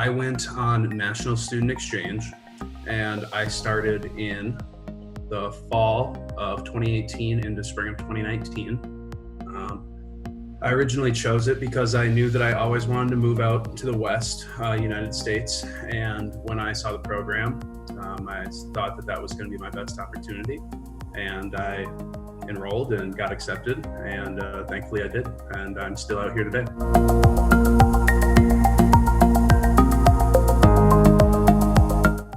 I went on national student exchange, and I started in the fall of 2018 into spring of 2019. I originally chose it because I knew that I always wanted to move out to the West, United States. And when I saw the program, I thought that that was going to be my best opportunity. And I enrolled and got accepted, and thankfully I did. And I'm still out here today.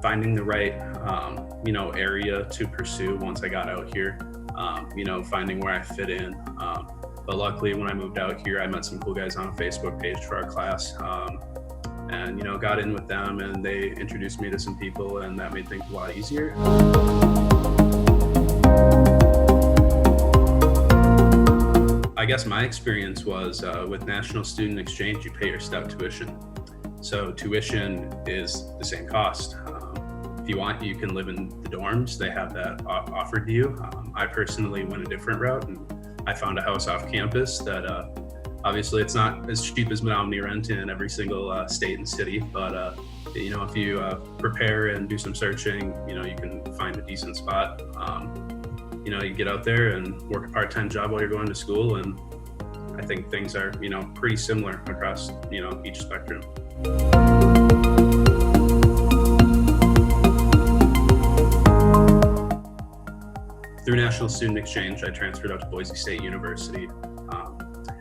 Finding the right, area to pursue once I got out here, finding where I fit in. But luckily, when I moved out here, I met some cool guys on a Facebook page for our class, and got in with them, and they introduced me to some people, and that made things a lot easier. I guess my experience was with National Student Exchange, you pay your Stout tuition. So tuition is the same cost. If you want, you can live in the dorms. They have that offered to you. I personally went a different route, and I found a house off campus that obviously it's not as cheap as Menominee rent in every single state and city, but if you prepare and do some searching, you can find a decent spot. You get out there and work a part-time job while you're going to school, and I think things are pretty similar across each spectrum. Through National Student Exchange, I transferred out to Boise State University.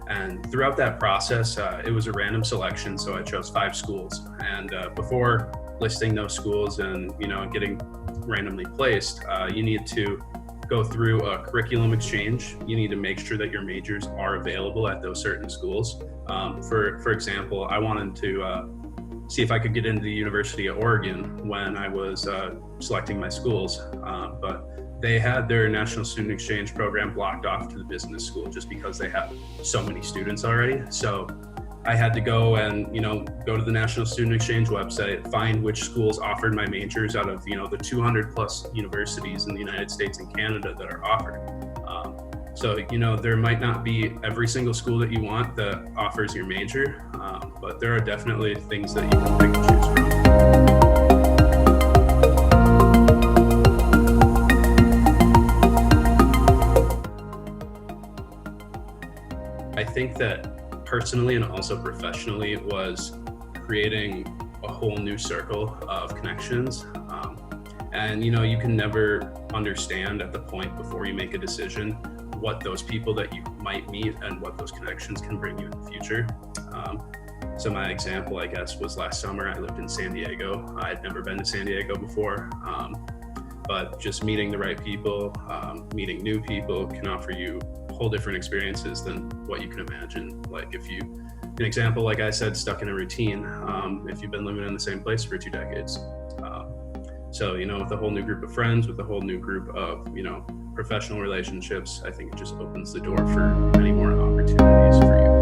And throughout that process, it was a random selection, so I chose 5 schools. And before listing those schools and getting randomly placed, you need to go through a curriculum exchange. You need to make sure that your majors are available at those certain schools. For example, I wanted to see if I could get into the University of Oregon when I was selecting my schools, but they had their National Student Exchange program blocked off to the business school just because they have so many students already. So I had to go and go to the National Student Exchange website, find which schools offered my majors out of the 200 plus universities in the United States and Canada that are offered. So there might not be every single school that you want that offers your major, but there are definitely things that you can pick and choose from. I think that personally and also professionally was creating a whole new circle of connections. And you can never understand at the point before you make a decision what those people that you might meet and what those connections can bring you in the future. So my example, I guess, was last summer. I lived in San Diego. I had never been to San Diego before, but just meeting the right people, meeting new people can offer you whole different experiences than what you can imagine. Like an example, like I said, stuck in a routine, if you've been living in the same place for 2 decades. So, with a whole new group of friends, with a whole new group of, professional relationships, I think it just opens the door for many more opportunities for you.